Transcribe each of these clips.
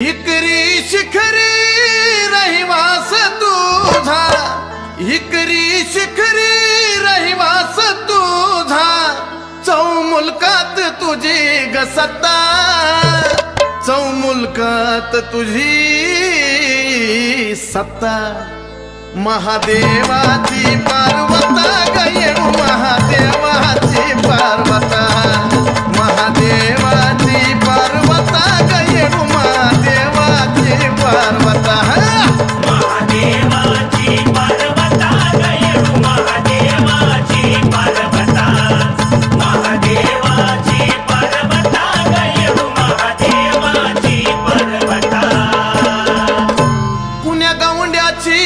इकरी शिखरी रहिवास तुझा, इकरी शिखरी रहिवास तुझा, चौमुलकात तुझी ग सत्ता, चौमुलकात तुझी सत्ता। महादेवाची पार्वता गयेणू महादेवाची पार्वता, महादेवाची पार्वता गयेणू महादेवाची पार्वता, महादेवाची पार्वता गयेणू महादेवाची पार्वता, महादेवाची पार्वता गयेणू महादेवाची पार्वता। पुण्या गावंड्याची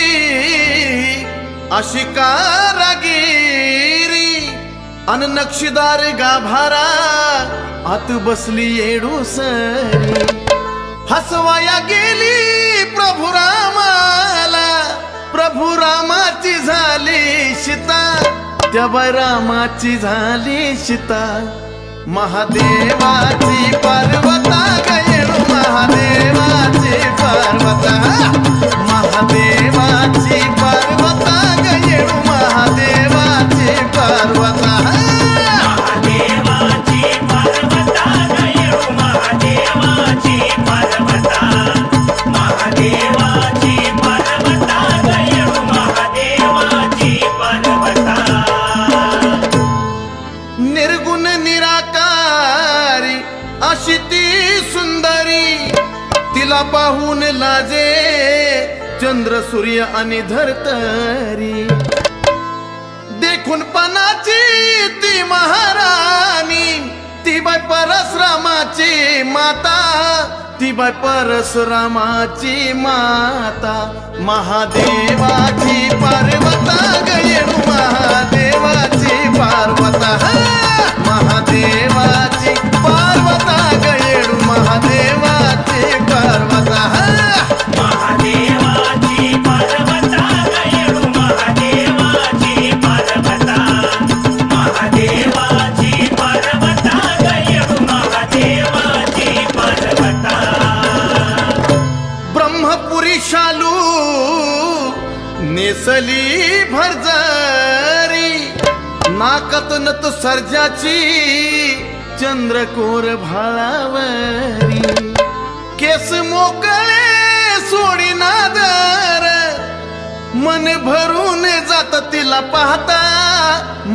अशी कारागिरी अन नक्षीदार गाभारा आत बसली येडूसरी, हसवाया गेली प्रभू रामाला, प्रभू रामाची झाली सीता, त्या बाई रामाची झाली सीता। महादेवाची पार्वता गयेणू महादेवाची पार्वता, महादेवाची पार्वता गयेणू महादेवाची पार्वता, महादेवाची पार्वता गयेणू महादेवाची पार्वता, महादेवाची पार्वता गयेणू महादेवाची पार्वता। निर्गुण निराकारी अशी ती सुंदरी, तिला पाहून लाजे चंद्र सूर्य आणि धरतरी, देखून पणाची ती महाराणी, ती बाई परशुरामाची माता, ती बाई परशुरामाची माता। महादेवाची पार्वता गयेणू महादेवाची पार्वता, महादेवाची पार्वता गयेणू महादेवाची पार्वता, महादेवाची पार्वता गयेणू महादेवाची पार्वता, महादेवाची पार्वता गयेणू महादेवाची पार्वता। ब्रह्मपुरी शालू नेसली भरजरी, नाकात नत सर्जाची चंद्रकोर भाळावरी, केस मोकळे सोडी नादर, मन भरून जात तिला पाहता,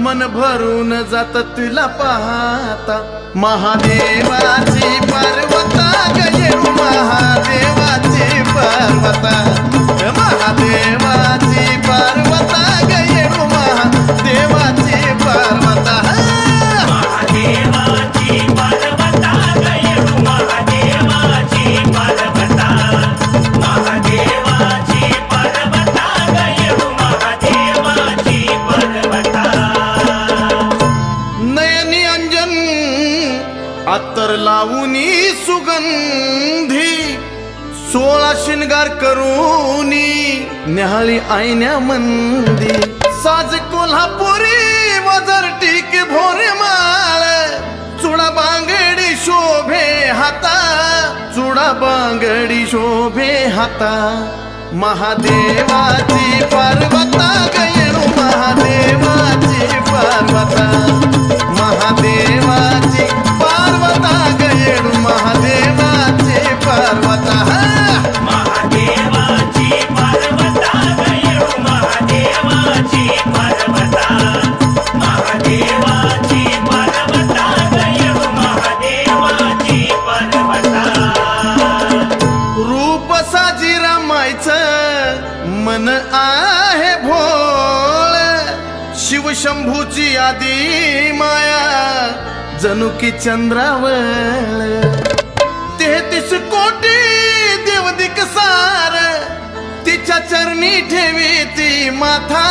मन भरून जात तिला पाहता। महादेवाची पार्वता गयेणू महादेवाची पार्वता, महादेवाची पार्वता गयेणू महादेवाची पार्वता, महादेवाची पार्वता गयेणू महादेवाची पार्वता, महादेवाची पार्वता गयेणू महादेवाची पार्वता। नयनी अंजन अत्तर लावूनी सुगंधी, 16 शिंगार करूनी न्याहाळी आयन्या मंदी, साज कोल्हापुरी वजर टीक भोरे माळ, चुडा बांगडी शोभे हाता, चुडा बांगडी शोभे हाता। महादेवाची पार्वता गयेणू महादेवाची पार्वता, महादेवाची पार्वता गयेणू महादेवाची पार्वता, महादेवाची पार्वता गयेणू महादेवाची पार्वता, महादेवाची पार्वता गयेणू महादेवाची पार्वता। रूप साजी रमायचं मन आहे भोळ, शिवशंभूची आदी माया जणू की चंद्रावळ, 33 कोटी देव दिकसार तिच्या चरणी ठेवी ती माथा।